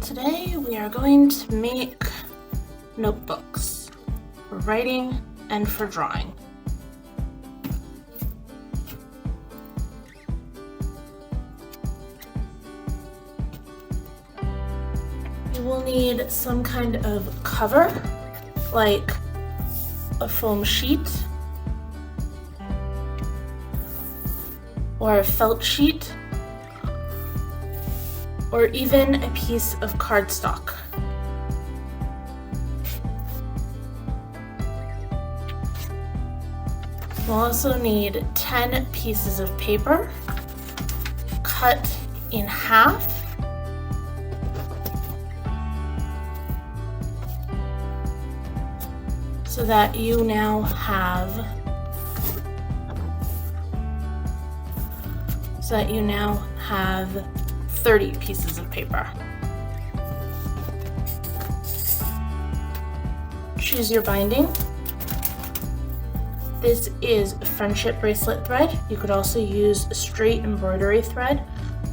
Today we are going to make notebooks for writing and for drawing. You will need some kind of cover, like a foam sheet or a felt sheet, or even a piece of cardstock. We'll also need 10 pieces of paper cut in half so that you now have 30 pieces of paper. Choose your binding. This is friendship bracelet thread. You could also use straight embroidery thread,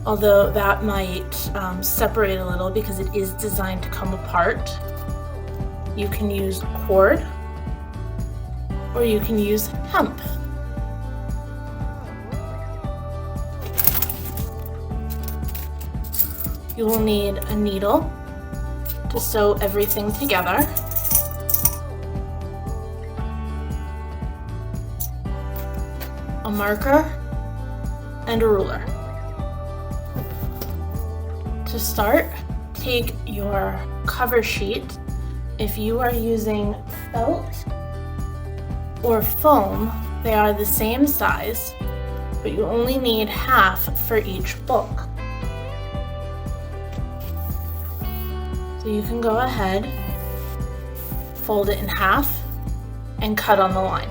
although that might separate a little because it is designed to come apart. You can use cord, or you can use hemp. You will need a needle to sew everything together, a marker, and a ruler. To start, take your cover sheet. If you are using felt or foam, they are the same size, but you only need half for each book. So you can go ahead, fold it in half, and cut on the line.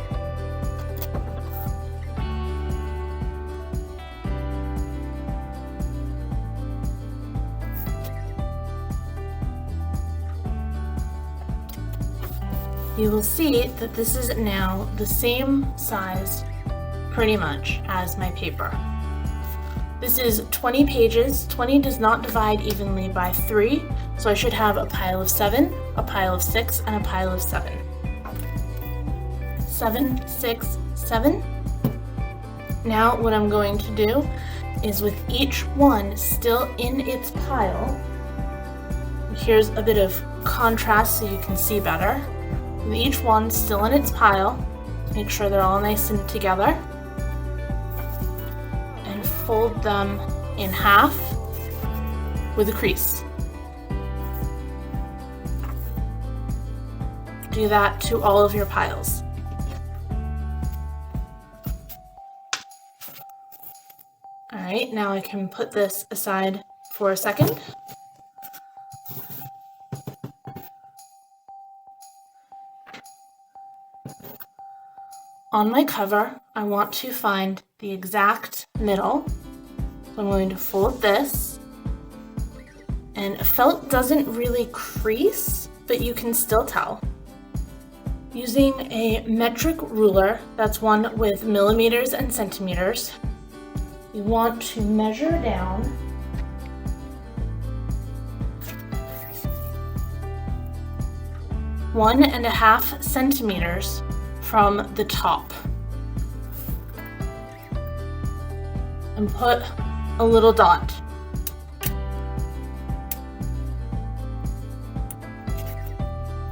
You will see that this is now the same size pretty much as my paper. This is 20 pages. 20 does not divide evenly by 3, so I should have a pile of 7, a pile of 6, and a pile of 7. 7, 6, 7. Now what I'm going to do is, with each one still in its pile, here's a bit of contrast so you can see better. With each one still in its pile, make sure they're all nice and together, and fold them in half with a crease. Do that to all of your piles. All right, now I can put this aside for a second. On my cover, I want to find the exact middle. So I'm going to fold this, and felt doesn't really crease, but you can still tell. Using a metric ruler, that's one with millimeters and centimeters, you want to measure down one and a half centimeters from the top, and put a little dot.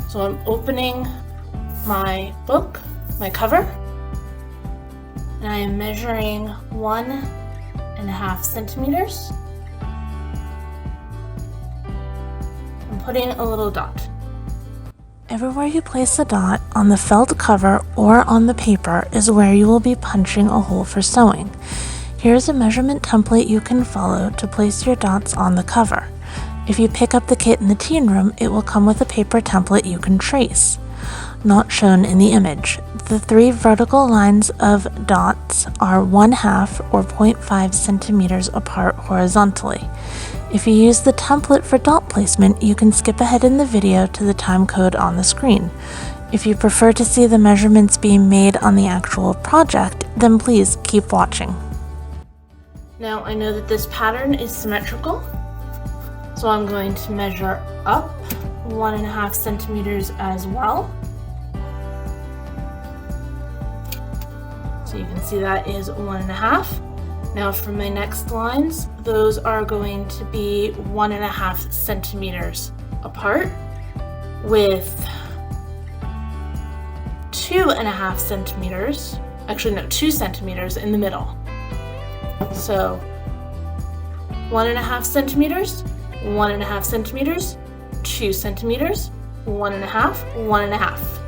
So I'm opening my book, my cover, and I am measuring 1.5 centimeters. I'm putting a little dot. Everywhere you place a dot on the felt cover or on the paper is where you will be punching a hole for sewing. Here's a measurement template you can follow to place your dots on the cover. If you pick up the kit in the teen room, it will come with a paper template you can trace. Not shown in the image, the 3 vertical lines of dots are 1/2 or 0.5 centimeters apart horizontally. If you use the template for dot placement, you can skip ahead in the video to the time code on the screen. If you prefer to see the measurements being made on the actual project, then please keep watching. Now I know that this pattern is symmetrical, So I'm going to measure up 1.5 centimeters as well. So you can see that is 1.5. Now for my next lines, those are going to be 1.5 centimeters apart with 2.5 centimeters, actually no, 2 centimeters in the middle. So 1.5 centimeters, 1.5 centimeters, 2 centimeters, 1.5, 1.5.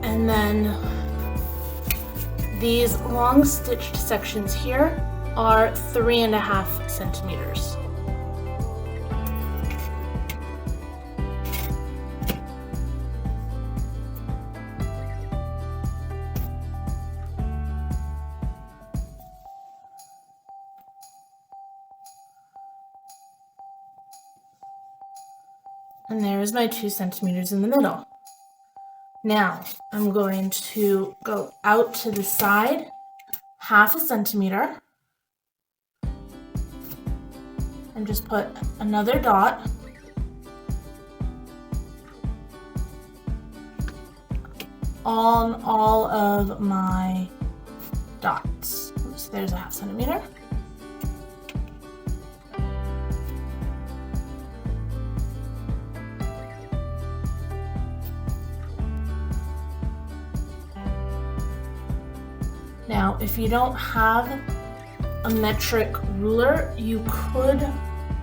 And then these long stitched sections here are 3.5 centimeters. And there is my 2 centimeters in the middle. Now I'm going to go out to the side 0.5 centimeter and just put another dot on all of my dots. Oops, there's a 0.5 centimeter. Now, if you don't have a metric ruler, you could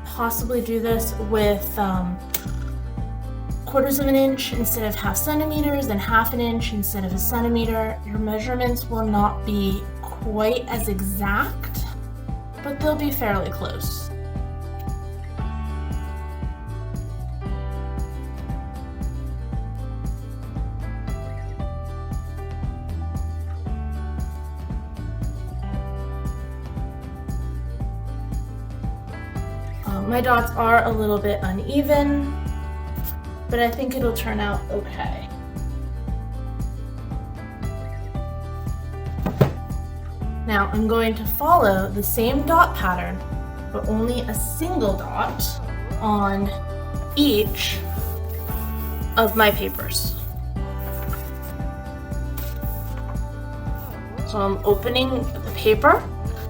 possibly do this with 1/4 of an inch instead of 0.5 centimeters and 1/2 inch instead of 1 centimeter. Your measurements will not be quite as exact, but they'll be fairly close. My dots are a little bit uneven, but I think it'll turn out okay. Now I'm going to follow the same dot pattern, but only a single dot on each of my papers. So I'm opening the paper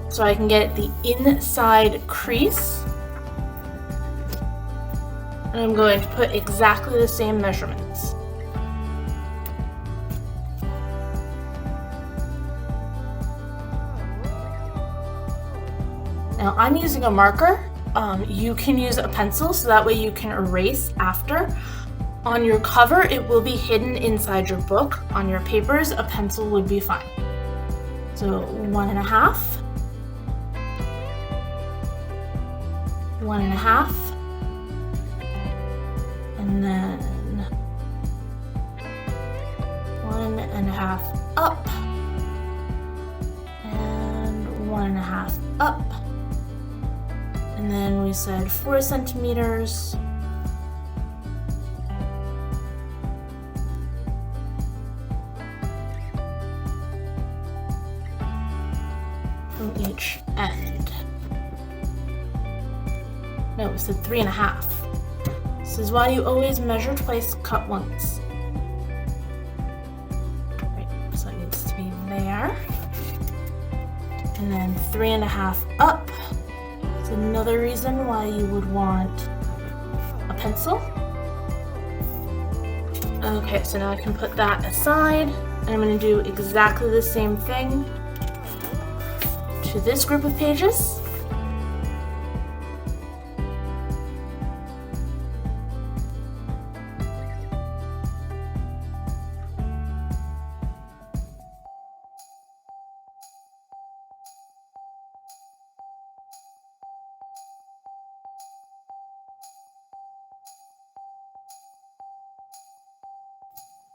so I can get the inside crease. And I'm going to put exactly the same measurements. Now I'm using a marker. You can use a pencil so that way you can erase after. On your cover, it will be hidden inside your book. On your papers, a pencil would be fine. So 1.5, 1.5, and then 1.5 up, and 1.5 up, and then we said 4 centimeters, from each end. No, we said 3.5. This is why you always measure twice, cut once. Right, so it needs to be there. And then 3.5 up. It's another reason why you would want a pencil. Okay, so now I can put that aside, and I'm going to do exactly the same thing to this group of pages.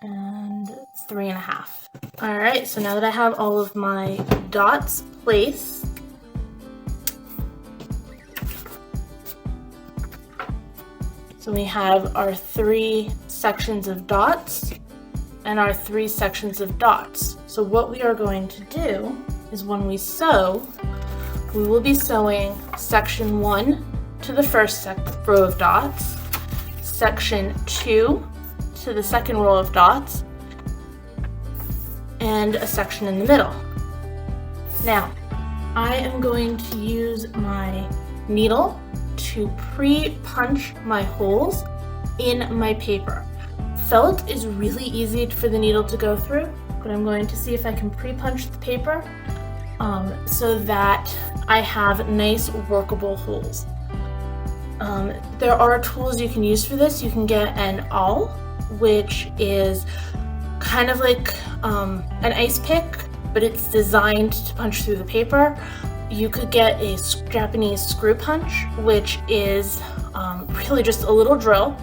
and 3.5. All right, so now that I have all of my dots placed, so we have our 3 sections of dots and our 3 sections of dots. So what we are going to do is when we sew, we will be sewing section 1 to the first row of dots, section 2 to the second row of dots, and a section in the middle. Now, I am going to use my needle to pre-punch my holes in my paper. Felt is really easy for the needle to go through, but I'm going to see if I can pre-punch the paper so that I have nice workable holes. There are tools you can use for this. You can get an awl, which is kind of like an ice pick, but it's designed to punch through the paper. You could get a Japanese screw punch, which is really just a little drill,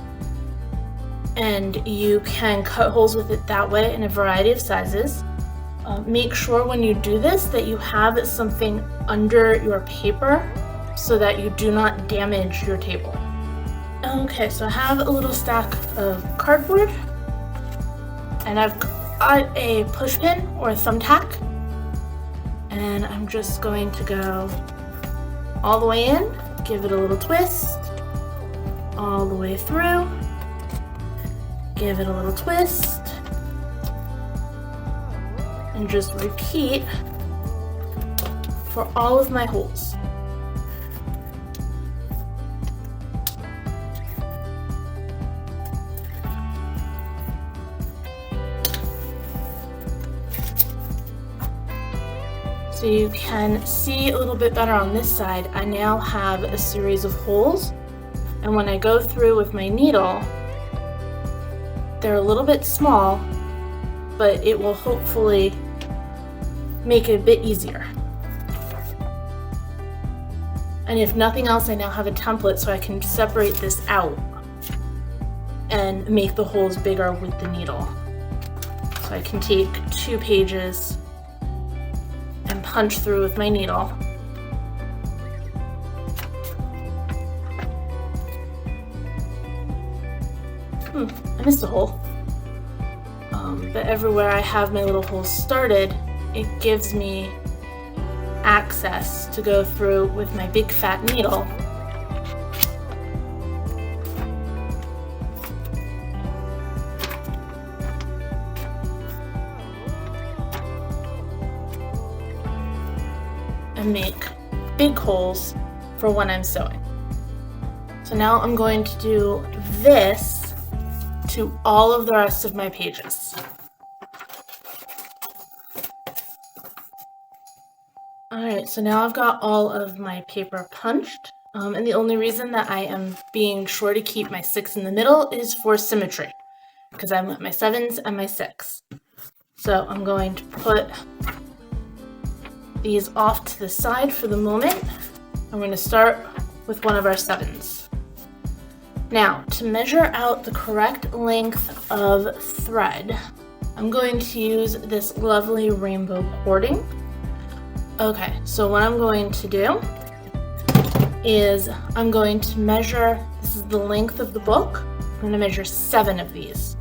and you can cut holes with it that way in a variety of sizes. Make sure when you do this that you have something under your paper so that you do not damage your table. Okay, so I have a little stack of cardboard, and I've got a push pin or a thumbtack, and I'm just going to go all the way in, give it a little twist, all the way through, give it a little twist, and just repeat for all of my holes. So you can see a little bit better on this side. I now have a series of holes, and when I go through with my needle, they're a little bit small, but it will hopefully make it a bit easier. And if nothing else, I now have a template so I can separate this out and make the holes bigger with the needle. So I can take 2 pages and punch through with my needle. I missed a hole. But everywhere I have my little holes started, it gives me access to go through with my big fat needle and make big holes for when I'm sewing. So now I'm going to do this to all of the rest of my pages. Alright, so now I've got all of my paper punched, and the only reason that I am being sure to keep my 6 in the middle is for symmetry, because I'm with my 7s and my 6. So I'm going to put these off to the side for the moment. I'm going to start with one of our 7s. Now, to measure out the correct length of thread, I'm going to use this lovely rainbow cording. Okay, so what I'm going to do is I'm going to measure, this is the length of the book, I'm going to measure 7 of these.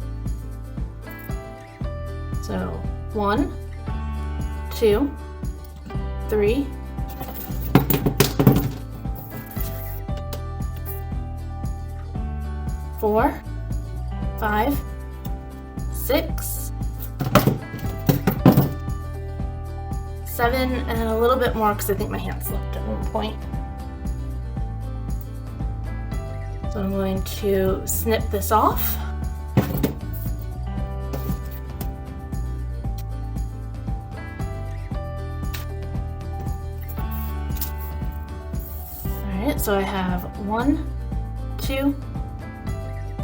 So 1, 2, 3, 4, 5, 6, 7, and a little bit more because I think my hand slipped at one point. So I'm going to snip this off. Alright, so I have 1, 2,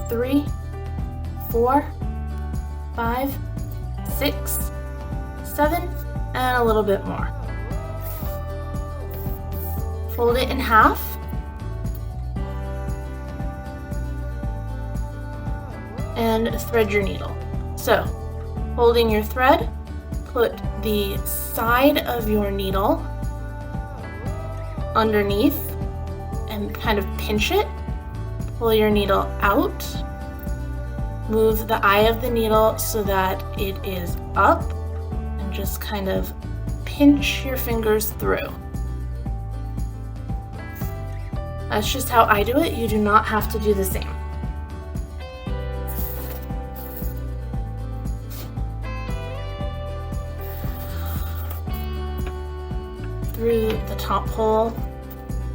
3, 4, 5, 6, 7, and a little bit more. Fold it in half. And thread your needle. So, holding your thread, put the side of your needle underneath and kind of pinch it. Pull your needle out. Move the eye of the needle so that it is up, and just kind of pinch your fingers through. That's just how I do it. You do not have to do the same. Through the top hole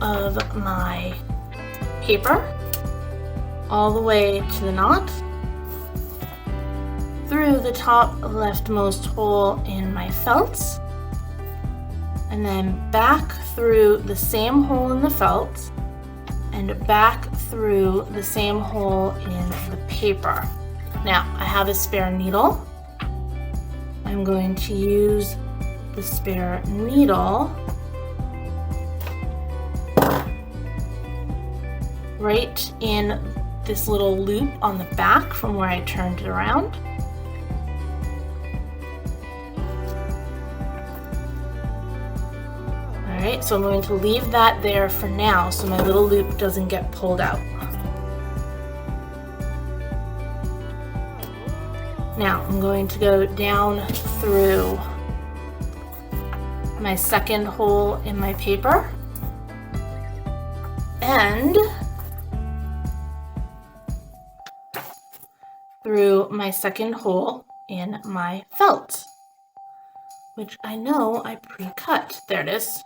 of my paper, all the way to the knot, through the top leftmost hole in my felt, and then back through the same hole in the felt, and back through the same hole in the paper. Now, I have a spare needle. I'm going to use the spare needle right in this little loop on the back from where I turned it around. Alright, so I'm going to leave that there for now so my little loop doesn't get pulled out. Now I'm going to go down through my second hole in my paper and through my second hole in my felt, which I know I pre-cut. There it is.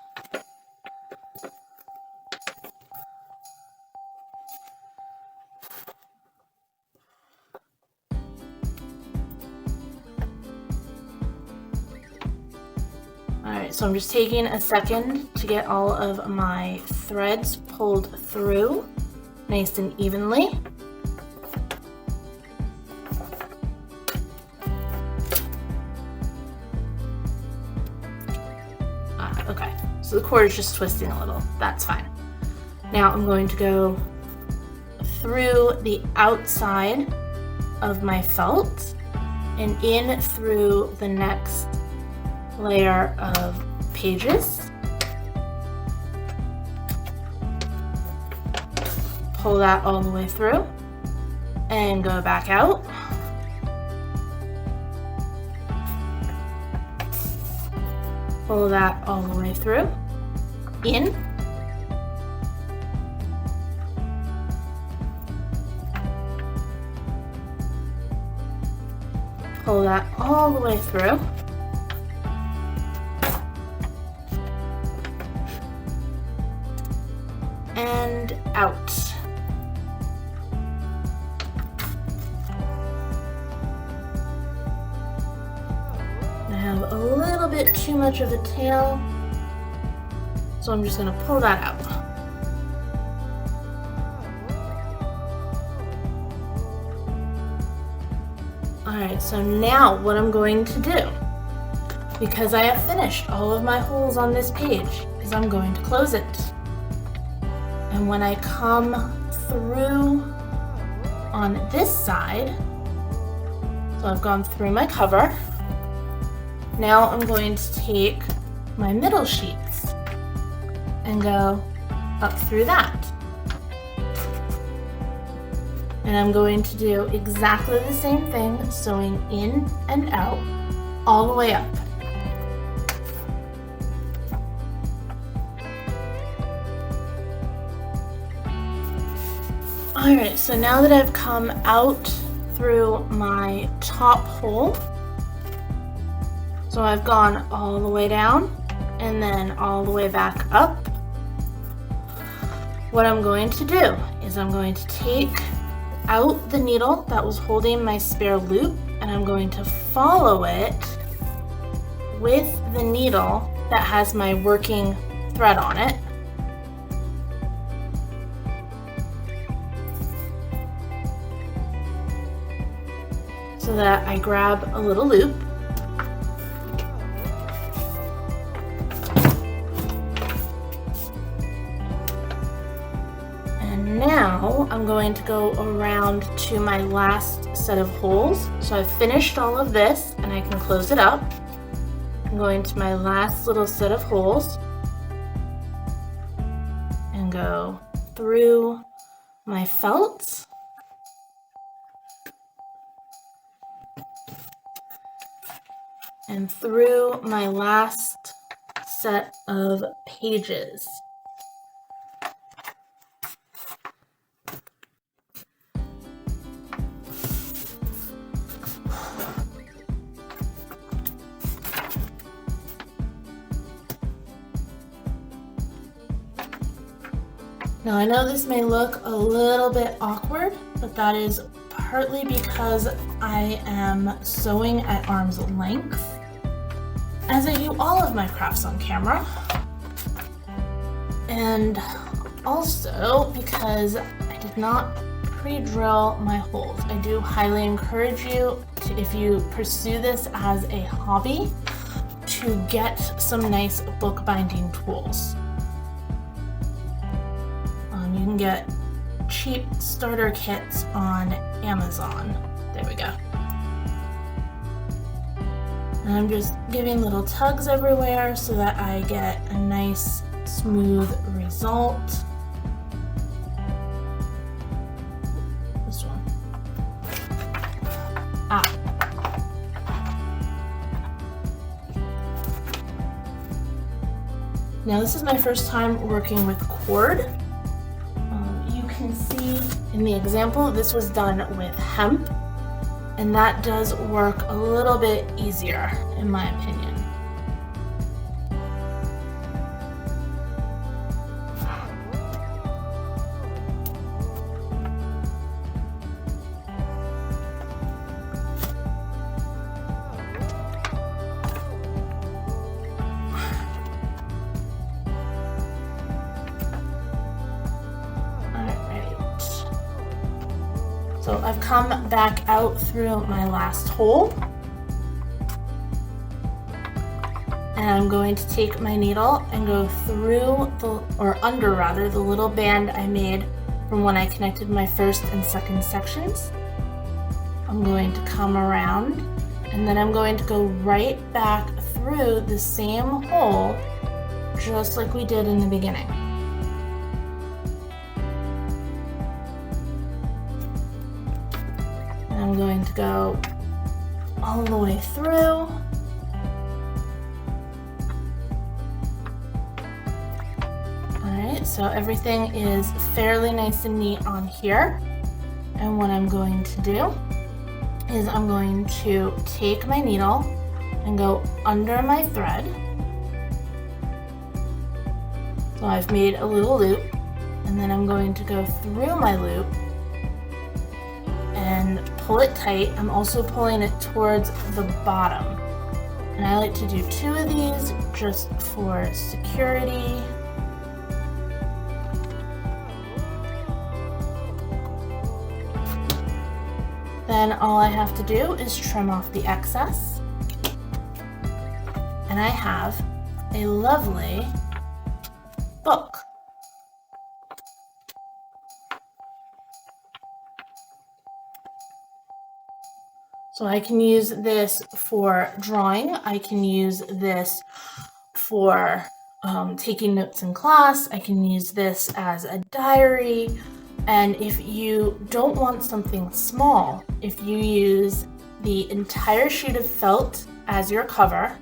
Alright, so I'm just taking a second to get all of my threads pulled through nice and evenly. Okay, so the cord is just twisting a little. That's fine. Now I'm going to go through the outside of my felt and in through the next layer of pages. Pull that all the way through and go back out. Pull that all the way through, in, pull that all the way through, and out. I have a little bit too much of a tail, so I'm just going to pull that out. Alright, so now what I'm going to do, because I have finished all of my holes on this page, is I'm going to close it. And when I come through on this side, so I've gone through my cover, now I'm going to take my middle sheets and go up through that. And I'm going to do exactly the same thing, sewing in and out all the way up. Alright, so now that I've come out through my top hole, so I've gone all the way down and then all the way back up, what I'm going to do is I'm going to take out the needle that was holding my spare loop and I'm going to follow it with the needle that has my working thread on it. So that I grab a little loop and now I'm I'm going to go around to my last set of holes. So I've finished all of this and I can close it up. I'm going to my last little set of holes and go through my felt and through my last set of pages. Now I know this may look a little bit awkward, but that is partly because I am sewing at arm's length, as I do all of my crafts on camera, and also because I did not pre-drill my holes. I do highly encourage you to, if you pursue this as a hobby, to get some nice bookbinding tools. You can get cheap starter kits on Amazon. There we go. And I'm just giving little tugs everywhere so that I get a nice smooth result. This one. Now this is my first time working with cord. You can see in the example this was done with hemp, and that does work a little bit easier in my opinion. So I've come back out through my last hole, and I'm going to take my needle and go through the little band I made from when I connected my first and second sections. I'm going to come around, and then I'm going to go right back through the same hole just like we did in the beginning. I'm going to go all the way through. Alright, so everything is fairly nice and neat on here. And what I'm going to do is I'm going to take my needle and go under my thread. So I've made a little loop, and then I'm going to go through my loop and pull it tight. I'm also pulling it towards the bottom. And I like to do 2 of these just for security. Then all I have to do is trim off the excess. And I have a lovely book. So I can use this for drawing. I can use this for taking notes in class. I can use this as a diary. And if you don't want something small, if you use the entire sheet of felt as your cover,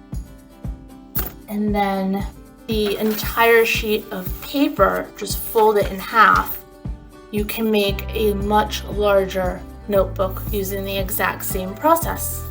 and then the entire sheet of paper, just fold it in half, you can make a much larger notebook using the exact same process.